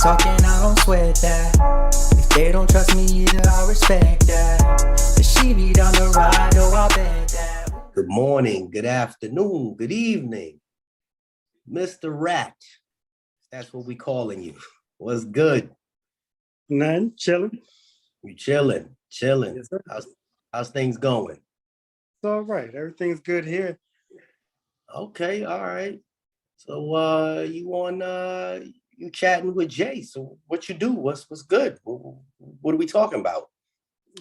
talking, I don't sweat that. If they don't trust me either, I respect that. If she be down the ride, oh, I'll bet that. Good morning, good afternoon, good evening, Mr. Rat. That's what we calling you. What's good? None, chilling. You chilling. Yes, sir. How's things going? It's all right. Everything's good here. Okay, all right. So you chatting with Jay. So what you do? What's good? What are we talking about?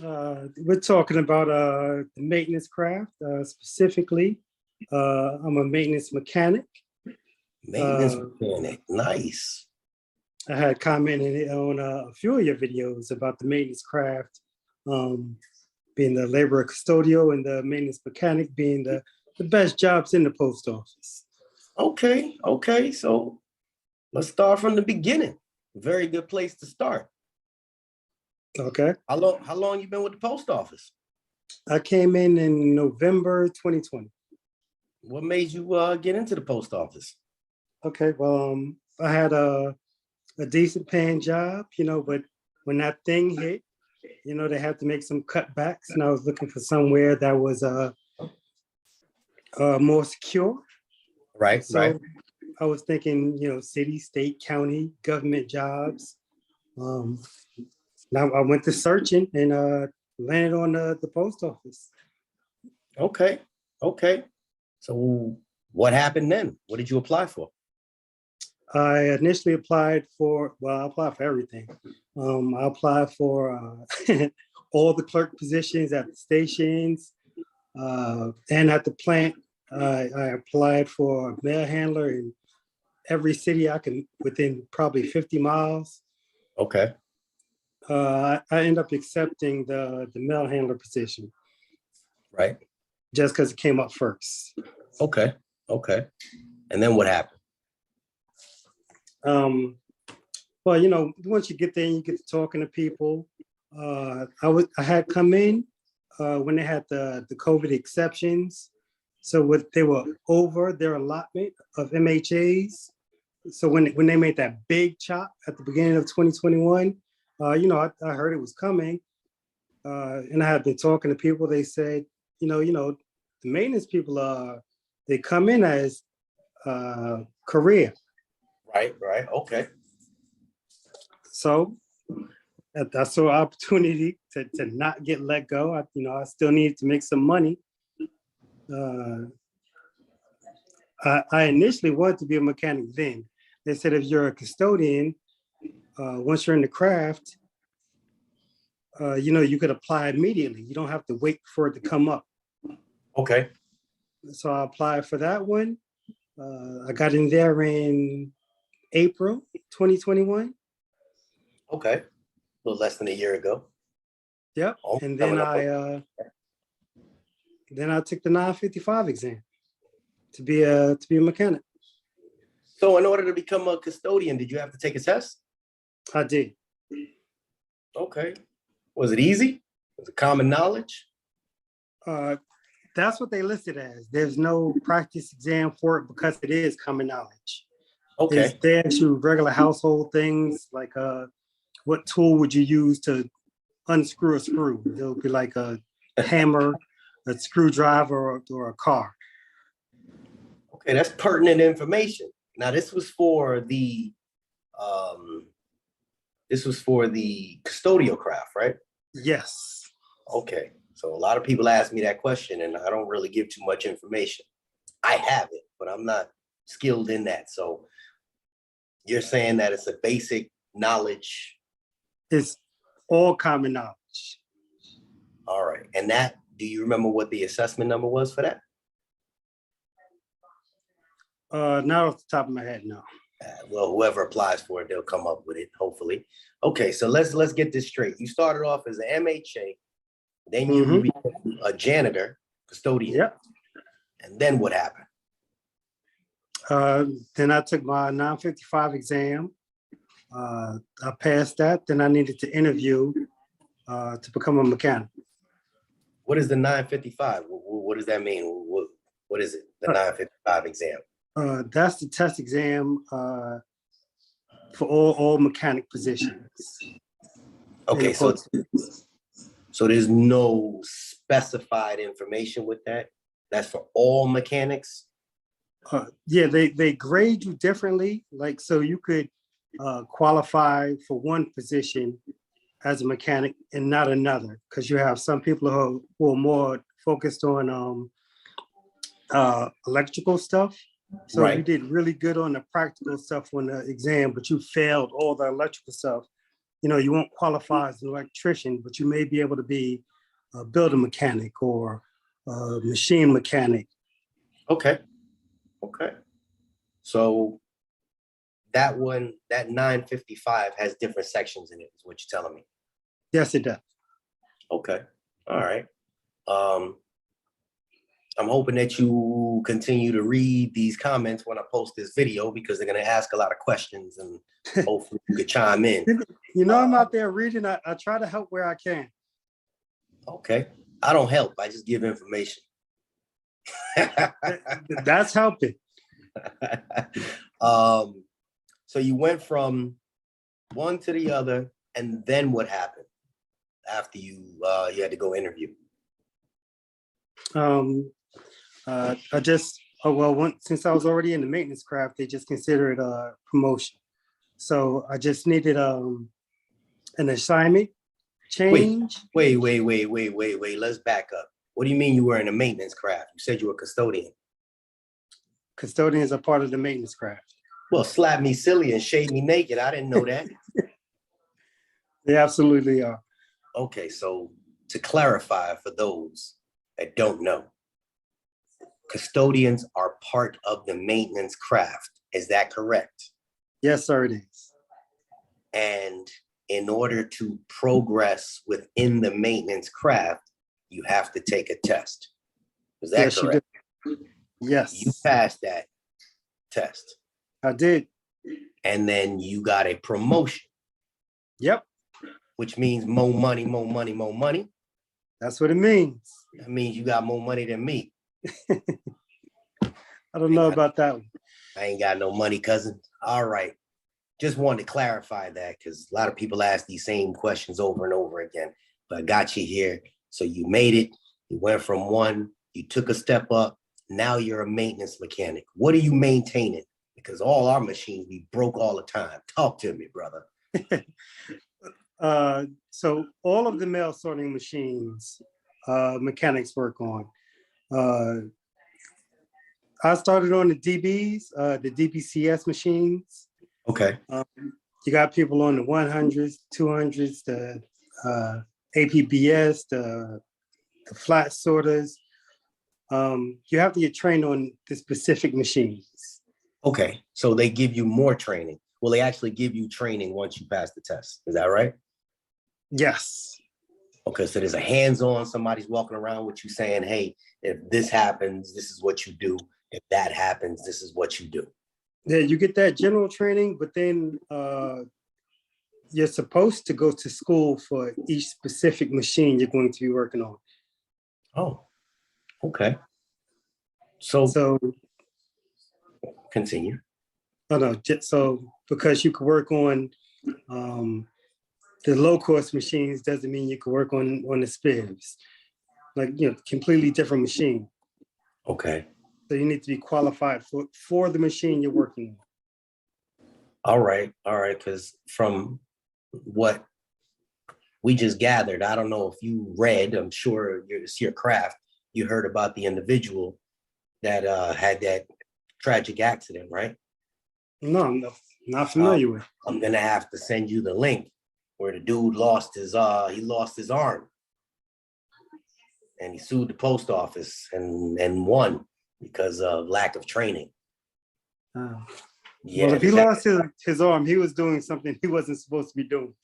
We're talking about the maintenance craft. Specifically, I'm a maintenance mechanic. Maintenance mechanic. Nice. I had commented on a few of your videos about the maintenance craft, being the labor custodial and the maintenance mechanic being the best jobs in the post office. Okay. So let's start from the beginning. Very good place to start. Okay. How long you been with the post office? I came in November 2020. What made you get into the post office? Okay, well, I had a decent paying job, but when that thing hit, they had to make some cutbacks, and I was looking for somewhere that was more secure. Right. I was thinking, city, state, county, government jobs. Now I went to searching and landed on the post office. Okay. So what happened then? What did you apply for? I initially applied for, I applied for everything. I applied for all the clerk positions at the stations and at the plant. I applied for a mail handler in every city I can within probably 50 miles. Okay. I ended up accepting the mail handler position. Right. Just because it came up first. Okay. And then what happened? Well, once you get there and you get to talking to people, I had come in when they had the COVID exceptions. So they were over their allotment of MHAs. So when they made that big chop at the beginning of 2021, I heard it was coming. And I had been talking to people. They said, the maintenance people, they come in as career. Right. Okay. So I saw an opportunity to not get let go. I still needed to make some money. I initially wanted to be a mechanic then. They said if you're a custodian, once you're in the craft, you could apply immediately. You don't have to wait for it to come up. Okay. So I applied for that one. I got in there in April 2021. Okay. A little less than a year ago. Yep. And then I took the 955 exam to be a mechanic. So in order to become a custodian, did you have to take a test? I did. Okay. Was it easy? Was it common knowledge? That's what they listed as. There's no practice exam for it because it is common knowledge. Okay. They ask you regular household things like what tool would you use to unscrew a screw? It'll be like a hammer, a screwdriver, or a car. Okay, that's pertinent information. Now this was for the custodial craft, right? Yes. Okay. So a lot of people ask me that question and I don't really give too much information. I have it, but I'm not skilled in that. So you're saying that it's a basic knowledge. It's all common knowledge. All right. And do you remember what the assessment number was for that? Not off the top of my head, no. Well, whoever applies for it, they'll come up with it, hopefully. Okay, so let's get this straight. You started off as an MHA, then you became a janitor, custodian. Yep. And then what happened? Then I took my 955 exam. I passed that. Then I needed to interview to become a mechanic. What is the 955? What does that mean? What is it, the 955 exam? That's the test exam for all mechanic positions. Okay, so there's no specified information with that? That's for all mechanics? Yeah, they grade you differently. Like, so you could qualify for one position as a mechanic and not another, because you have some people who are more focused on electrical stuff. So Right. you did really good on the practical stuff on the exam, but you failed all the electrical stuff. You know, you won't qualify as an electrician, but you may be able to be a building mechanic or a machine mechanic. Okay. So that one, that 955 has different sections in it, is what you're telling me. Yes, it does. Okay. All right. I'm hoping that you continue to read these comments when I post this video, because they're going to ask a lot of questions, and hopefully you could chime in. You know, I'm out there reading. I try to help where I can. Okay. I don't help. I just give information. That's helping. So you went from one to the other, and then what happened after you had to go interview? Since I was already in the maintenance craft, they just consider it a promotion. So I just needed an assignment change. Wait. Let's back up. What do you mean you were in a maintenance craft? You said you were a custodian. Custodians are part of the maintenance craft. Well, slap me silly and shave me naked. I didn't know that. They absolutely are. Okay, so to clarify for those that don't know, custodians are part of the maintenance craft. Is that correct? Yes, sir, it is. And in order to progress within the maintenance craft, you have to take a test. Is that Yes, correct? you did. Yes. You passed that test. I did. And then you got a promotion. Yep. Which means more money, more money, more money. That's what it means. That means you got more money than me. I don't know about that one. I ain't got no money, cousin. All right. Just wanted to clarify that, because a lot of people ask these same questions over and over again. But I got you here. So you made it. You went from one, you took a step up. Now you're a maintenance mechanic. What are you maintaining? Because all our machines, we broke all the time. Talk to me, brother. So all of the mail sorting machines, mechanics work on. I started on the DBs, the DBCS machines. Okay. You got people on the 100s, 200s, the APBS, the flat sorters. You have to get trained on the specific machines. Okay. So they give you more training. Will they actually give you training once you pass the test? Is that right? Yes. Okay. So there's a hands-on, somebody's walking around with you saying, hey, if this happens, this is what you do. If that happens, this is what you do. Yeah, you get that general training, but then you're supposed to go to school for each specific machine you're going to be working on. Oh, okay. So continue. So because you can work on the low-cost machines doesn't mean you can work on the SPIVs. Like, completely different machine. Okay. So you need to be qualified for the machine you're working on. All right. Because from what we just gathered, I don't know if you read, I'm sure it's your craft, you heard about the individual that had that tragic accident, right? No, I'm not familiar with. I'm going to have to send you the link where the dude lost his arm. And he sued the post office and won because of lack of training. Yeah, well, if he lost his arm, he was doing something he wasn't supposed to be doing.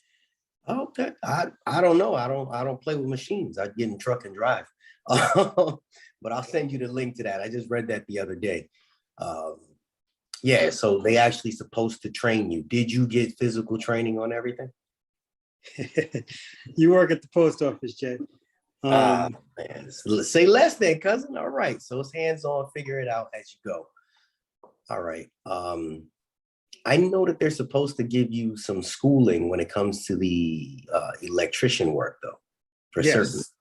Okay, I don't know. I don't play with machines. I get in truck and drive. But I'll send you the link to that. I just read that the other day. Yeah, so they actually supposed to train you. Did you get physical training on everything? You work at the post office, Jay. Man, say less then, cousin. All right, so it's hands-on, figure it out as you go. All right. I know that they're supposed to give you some schooling when it comes to the electrician work, though, for certain. Yes.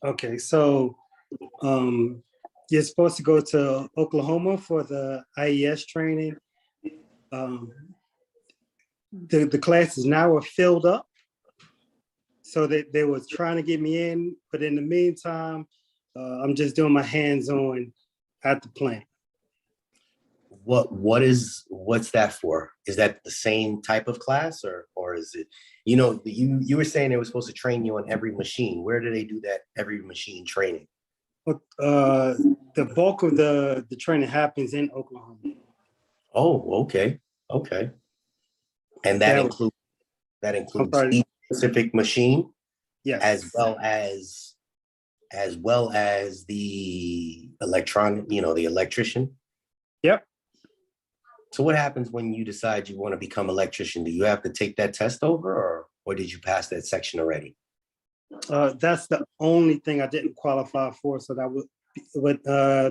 Okay, so you're supposed to go to Oklahoma for the IES training. The classes now are filled up. So they was trying to get me in, but in the meantime, I'm just doing my hands-on at the plant. What's that for? Is that the same type of class, or is it, you were saying they were supposed to train you on every machine. Where do they do that every machine training? But the bulk of the training happens in Oklahoma. Oh, okay. Okay. And That includes sorry. each specific machine, Yes. as well as the electronic, the electrician. Yep. So what happens when you decide you want to become electrician? Do you have to take that test over, or did you pass that section already? That's the only thing I didn't qualify for. So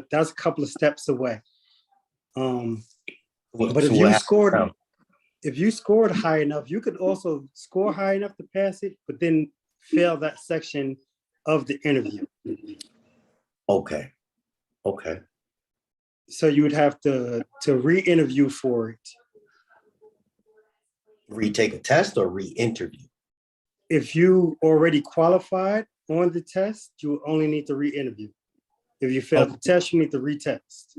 that's a couple of steps away. But if you scored high enough, you could also score high enough to pass it, but then fail that section of the interview. Okay. Okay. So you would have to re-interview for it. Retake a test or re-interview? If you already qualified on the test, you only need to re-interview. If you failed the test, you need to retest.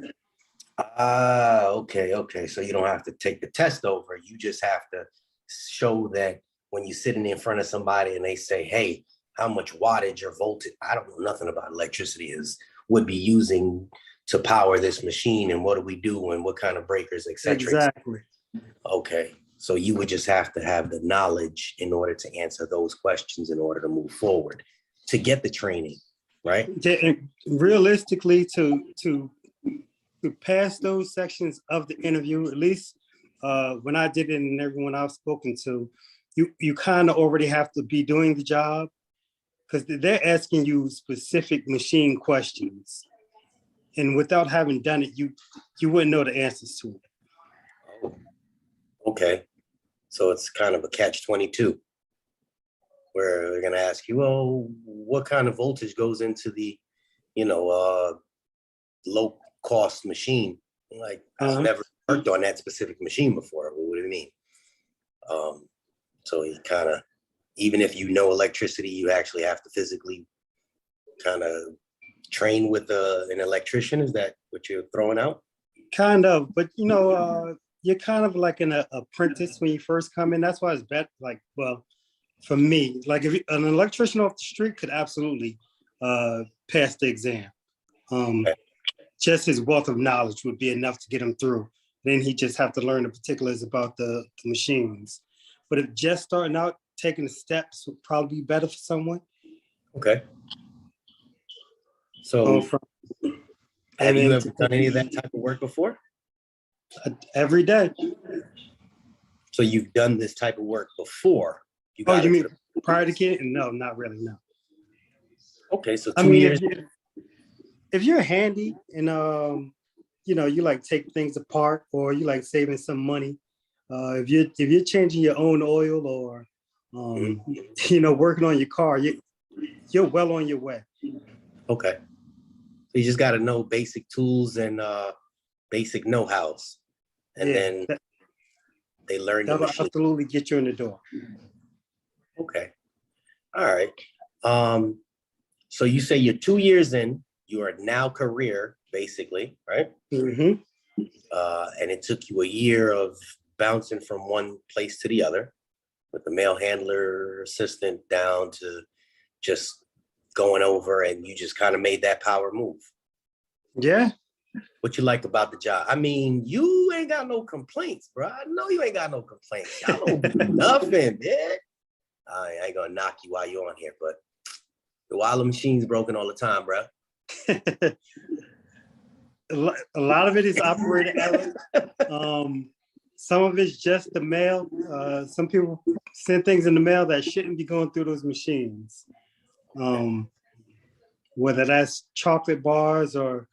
Okay, okay. So you don't have to take the test over. You just have to show that when you're sitting in front of somebody and they say, hey, how much wattage or voltage, I don't know nothing about electricity, would be using to power this machine, and what do we do, and what kind of breakers, etc. Exactly. Okay. So you would just have to have the knowledge in order to answer those questions in order to move forward, to get the training, right? And realistically, to pass those sections of the interview, at least when I did it and everyone I've spoken to, you kind of already have to be doing the job, because they're asking you specific machine questions. And without having done it, you wouldn't know the answers to it. Okay. So it's kind of a catch-22, where they're going to ask you, well, what kind of voltage goes into the, low cost machine? Like, I've never worked on that specific machine before. What do you mean? So you kind of, even if you know electricity, you actually have to physically kind of train with an electrician. Is that what you're throwing out? Kind of, but you're kind of like an apprentice when you first come in. That's why it's better. Like, well, for me, like if an electrician off the street could absolutely pass the exam. Just his wealth of knowledge would be enough to get him through. Then he just have to learn the particulars about the machines. But if just starting out, taking the steps would probably be better for someone. Okay. So have you ever done any of that type of work before? Every day. So you've done this type of work before? You mean prior to getting? No, not really, no. Okay, so 2 years. If you're handy and you like take things apart, or you like saving some money, if you're changing your own oil, or working on your car, you're well on your way. Okay. So you just got to know basic tools and basic know-hows, and then they learn the machine. Absolutely get you in the door. Okay. All right. So you say you're 2 years in, you are now career, basically, right? Mm-hmm. And it took you a year of bouncing from one place to the other, with the mail handler assistant down to just going over, and you just kind of made that power move. Yeah. What you like about the job? I mean, you ain't got no complaints, bro. I know you ain't got no complaints. Y'all don't do nothing, man. I ain't gonna knock you while you're on here, but the wire machine's broken all the time, bro. A lot of it is operator error. Some of it's just the mail. Some people send things in the mail that shouldn't be going through those machines. Whether that's chocolate bars or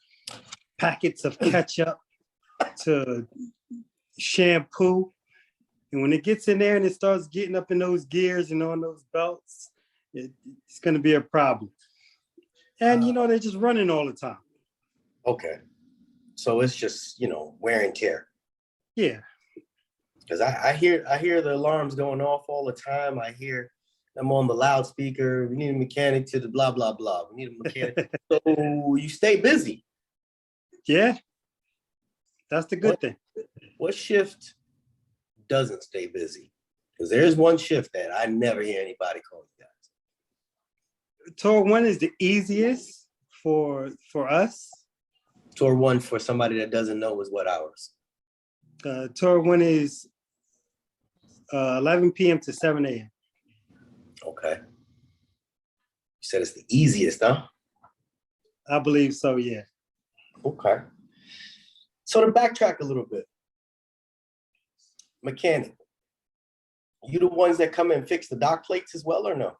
packets of ketchup to shampoo. And when it gets in there and it starts getting up in those gears and on those belts, it's going to be a problem. And, they're just running all the time. Okay. So it's just, wear and tear. Yeah. Because I hear the alarms going off all the time. I hear them on the loudspeaker. We need a mechanic to the blah, blah, blah. We need a mechanic. So you stay busy. Yeah. That's the good thing. What shift doesn't stay busy? Because there's one shift that I never hear anybody call you guys. Tour 1 is the easiest for us. Tour 1 for somebody that doesn't know is what hours? Tour 1 is 11 p.m. to 7 a.m. Okay. You said it's the easiest, huh? I believe so, yeah. Okay. So to backtrack a little bit, mechanic, you the ones that come and fix the dock plates as well or no?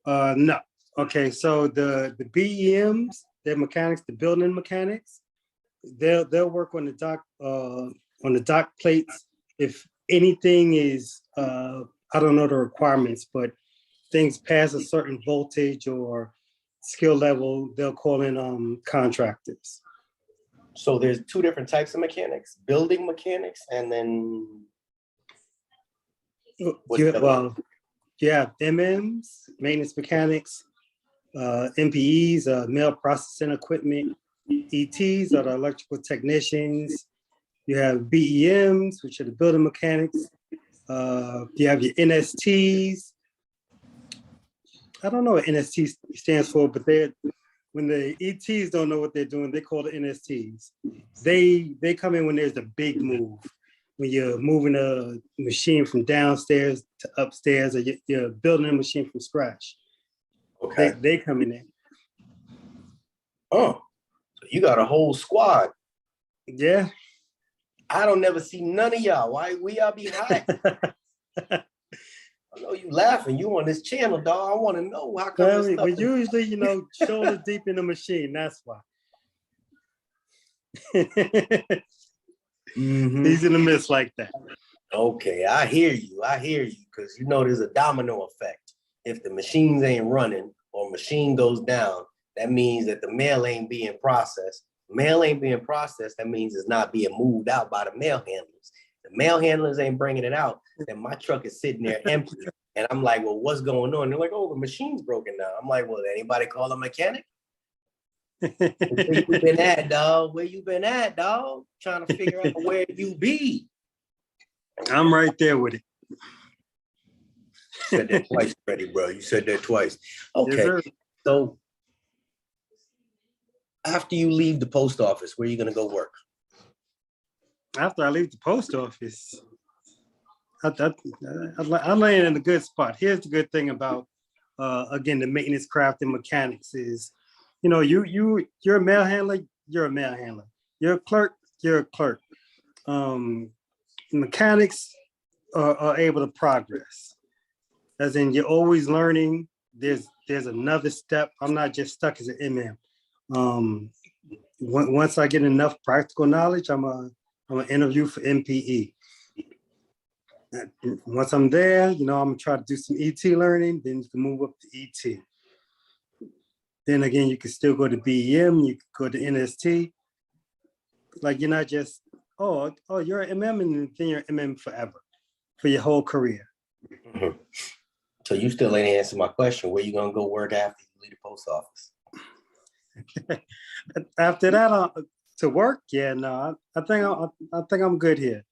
No. Okay, so the BEMs, they're mechanics, the building mechanics, they'll work on the dock plates. If anything is I don't know the requirements, but things past a certain voltage or skill level, they'll call in contractors. So there's two different types of mechanics, building mechanics and then You have MMs, maintenance mechanics, MPEs, mail processing equipment, ETs are the electrical technicians. You have BEMs, which are the building mechanics. You have your NSTs. I don't know what NST stands for, but when the ETs don't know what they're doing, they call the NSTs. They come in when there's a big move, when you're moving a machine from downstairs to upstairs, or you're building a machine from scratch. Okay. They coming in. Oh, so you got a whole squad. Yeah. I don't never see none of y'all. Why y'all be hiding? I know you laughing. You on this channel, dog. I want to know how come this stuff we usually, shoulder deep in the machine. That's why. He's in the midst like that. Okay, I hear you. Because there's a domino effect. If the machines ain't running or machine goes down, that means that the mail ain't being processed. Mail ain't being processed, that means it's not being moved out by the mail handlers. The mail handlers ain't bringing it out, then my truck is sitting there empty. And I'm like, well, what's going on? They're like, oh, the machine's broken down. I'm like, well, anybody call a mechanic? Where you been at, dog? Where you been at, dog? Trying to figure out where you be. I'm right there with it. You said that twice, Freddie, bro. You said that twice. Okay, Yes, so after you leave the post office, where are you gonna go work? After I leave the post office, I land in a good spot. Here's the good thing about, again, the maintenance craft and mechanics is, you're a mail handler, you're a mail handler. You're a clerk, you're a clerk. Mechanics are able to progress. As in, you're always learning. There's another step. I'm not just stuck as an MM. Once I get enough practical knowledge, I'm an interview for MPE. Once I'm there, I'm gonna try to do some ET learning. Then you can move up to ET. Then again, you can still go to BEM. You can go to NST. Like you're not just you're an MM and then you're an MM forever for your whole career. Mm-hmm. So you still ain't answered my question. Where you gonna go work after you leave the post office? After that, to work, I think I'm good here.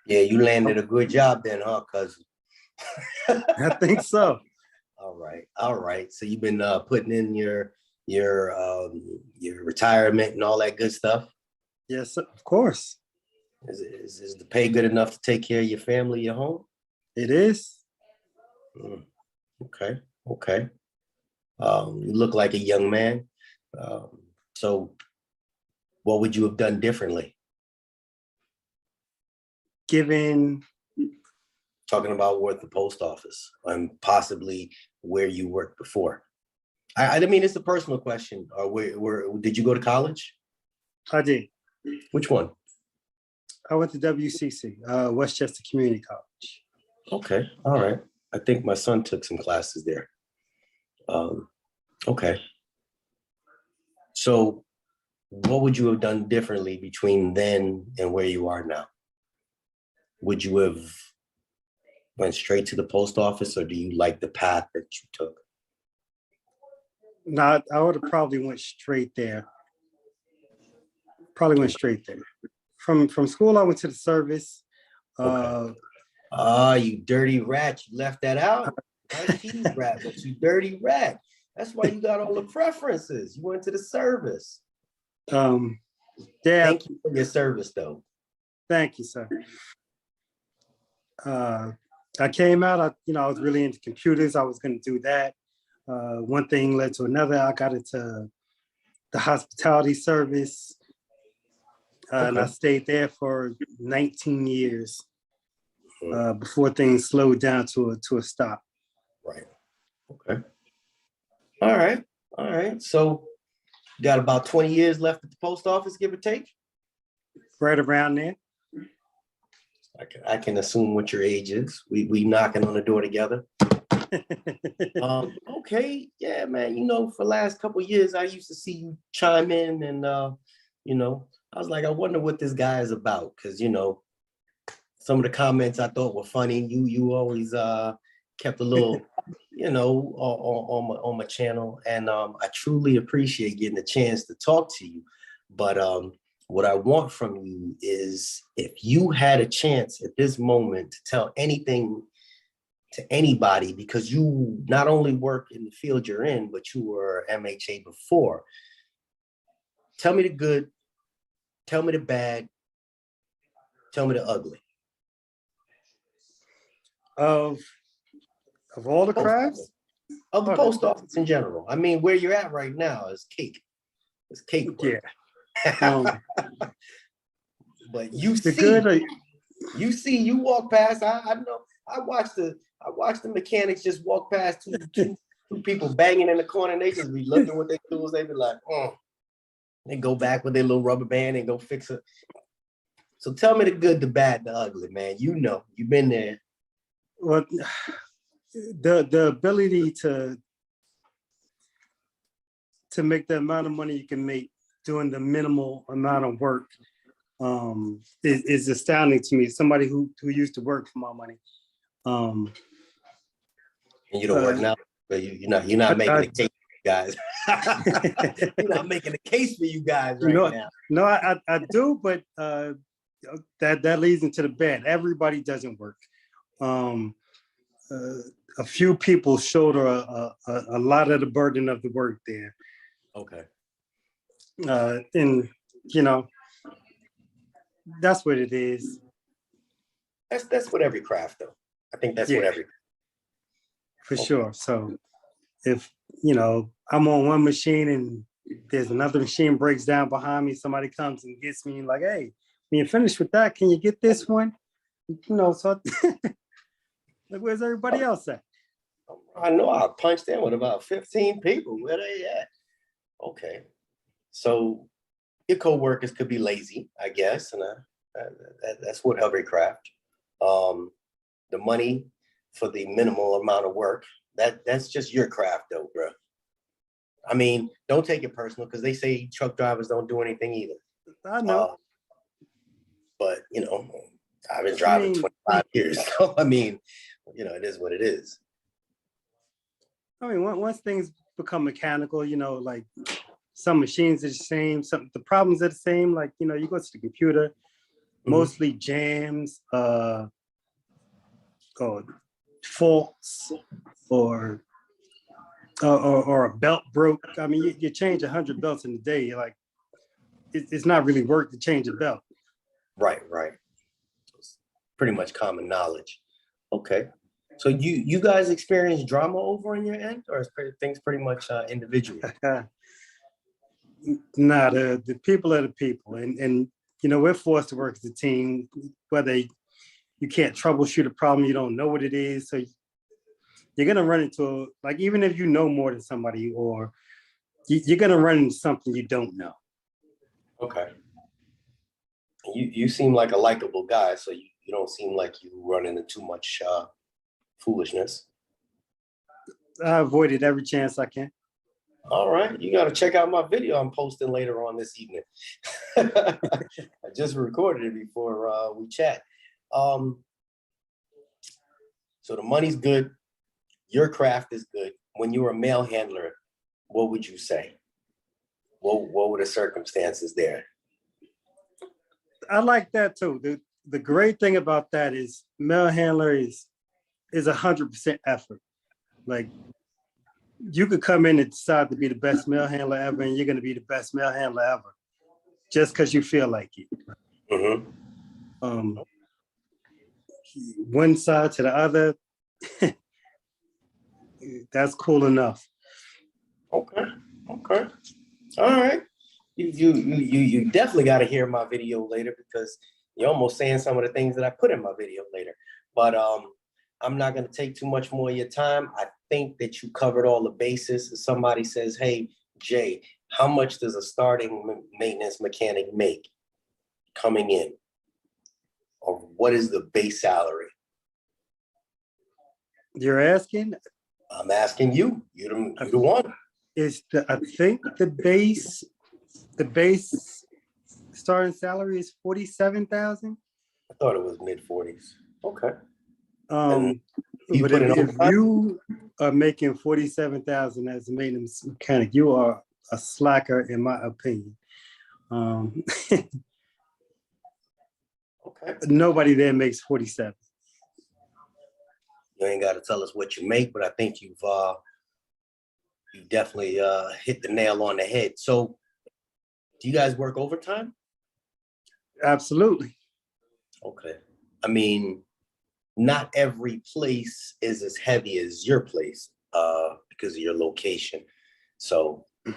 Yeah, you landed a good job then, huh, cousin? I think so. All right. So you've been putting in your retirement and all that good stuff. Yes, of course. Is the pay good enough to take care of your family, your home? It is. Okay. You look like a young man. So what would you have done differently? Talking about work at the post office and possibly where you worked before. I mean, it's a personal question. Where did you go to college? I did. Which one? I went to WCC, Westchester Community College. Okay, all right. I think my son took some classes there. Okay. So what would you have done differently between then and where you are now? Would you have went straight to the post office, or do you like the path that you took? No, I would have probably went straight there. Probably went straight there. From school, I went to the service. Okay. You dirty rat, you left that out. Nice cheese rat, but you dirty rat. That's why you got all the preferences. You went to the service. Yeah. Thank you for your service, though. Thank you, sir. I came out, I was really into computers. I was going to do that. One thing led to another. I got into the hospitality service, and I stayed there for 19 years before things slowed down to a stop. Right. Okay. All right. All right. So you got about 20 years left at the post office, give or take? Right around there. I can assume what your age is. We knocking on the door together. Okay, yeah, man. For the last couple of years, I used to see you chime in, and I was like, I wonder what this guy is about, because some of the comments I thought were funny. You always kept a little, on my channel, and I truly appreciate getting a chance to talk to you. But what I want from you is, if you had a chance at this moment to tell anything to anybody, because you not only work in the field you're in, but you were MHA before. Tell me the good, tell me the bad, tell me the ugly. Of all the crafts? Of the post office in general. I mean, where you're at right now is cake. It's cake work. Yeah. But you see, you walk past. I know. I watched the mechanics just walk past two people banging in the corner, and they just be looking what they do. They be like, They go back with their little rubber band and go fix it. So tell me the good, the bad, the ugly, man. You've been there. Well, the ability to make the amount of money you can make doing the minimal amount of work is astounding to me. Somebody who used to work for my money. And you don't work now, but you're not making a case for you guys. You're not making a case for you guys now. No, I do, but that leads into the bad. Everybody doesn't work. A few people shoulder a lot of the burden of the work there. Okay. And that's what it is. That's what every craft, though. I think that's what every. For sure. So if I'm on one machine and there's another machine breaks down behind me, somebody comes and gets me like, hey, when you're finished with that, can you get this one? So like, where's everybody else at? I know I punched in with about 15 people. Where they at? Okay. So your co-workers could be lazy, I guess, and that's what every craft. The money for the minimal amount of work, that's just your craft, though, bro. I mean, don't take it personal, because they say truck drivers don't do anything either. I know. But I've been driving 25 years, so I mean, it is what it is. I mean, once things become mechanical, like some machines are the same, the problems are the same. Like, you go to the computer, mostly jams, or faults, or a belt broke. I mean, you change 100 belts in a day. You're like, it's not really work to change a belt. Right. It's pretty much common knowledge. Okay. So you guys experience drama over on your end, or is things pretty much individual? Nah, the people are the people, and we're forced to work as a team. Whether you can't troubleshoot a problem, you don't know what it is, so you're gonna run into even if you know more than somebody, or you're gonna run into something you don't know. Okay. You seem like a likable guy, so you don't seem like you run into too much foolishness. I avoided every chance I can. All right, you got to check out my video I'm posting later on this evening. I just recorded it before we chat. So the money's good. Your craft is good. When you were a mail handler, what would you say? What were the circumstances there? I like that too. The great thing about that is mail handler is 100% effort. Like, you could come in and decide to be the best mail handler ever, and you're going to be the best mail handler ever, just because you feel like it. Mm-hmm. One side to the other, that's cool enough. Okay. All right. You definitely got to hear my video later, because you're almost saying some of the things that I put in my video later. But I'm not going to take too much more of your time. I think that you covered all the bases. If somebody says, hey, Jay, how much does a starting maintenance mechanic make coming in? Or what is the base salary? You're asking? I'm asking you. You're the one. I think the base starting salary is $47,000. I thought it was mid-40s. Okay. But if you are making $47,000 as a maintenance mechanic, you are a slacker, in my opinion. Okay. Nobody there makes 47. You ain't got to tell us what you make, but I think you definitely hit the nail on the head. So, do you guys work overtime? Absolutely. Okay. I mean, not every place is as heavy as your place because of your location. So a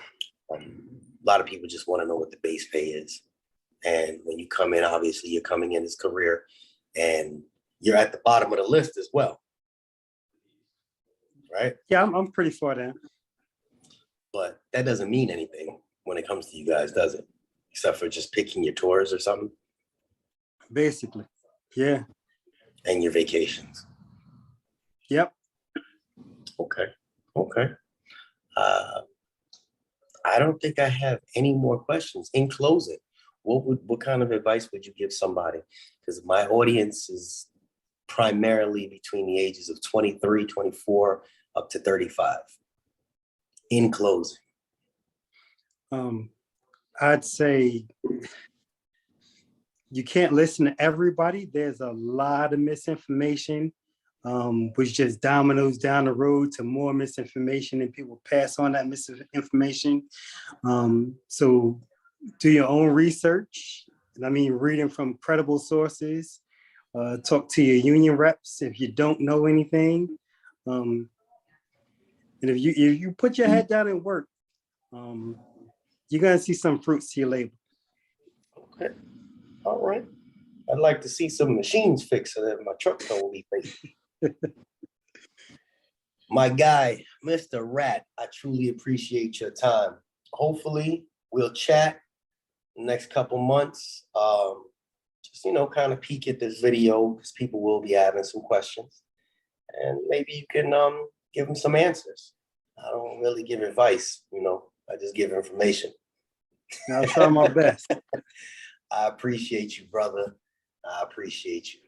lot of people just want to know what the base pay is. And when you come in, obviously you're coming in as career, and you're at the bottom of the list as well. Right? Yeah, I'm pretty far down. But that doesn't mean anything when it comes to you guys, does it? Except for just picking your tours or something? Basically, yeah. And your vacations. Yep. Okay. I don't think I have any more questions. In closing, what kind of advice would you give somebody? Because my audience is primarily between the ages of 23, 24, up to 35. In closing. I'd say you can't listen to everybody. There's a lot of misinformation, which just dominoes down the road to more misinformation, and people pass on that misinformation. So do your own research. And I mean, reading from credible sources, talk to your union reps if you don't know anything. And if you put your head down and work, you're gonna see some fruits to your labor. Okay. All right. I'd like to see some machines fixed so that my truck don't be late. My guy, Mr. Rat, I truly appreciate your time. Hopefully we'll chat the next couple months. Just, kind of peek at this video, because people will be having some questions. And maybe you can give them some answers. I don't really give advice, I just give information. I'll try my best. I appreciate you, brother. I appreciate you.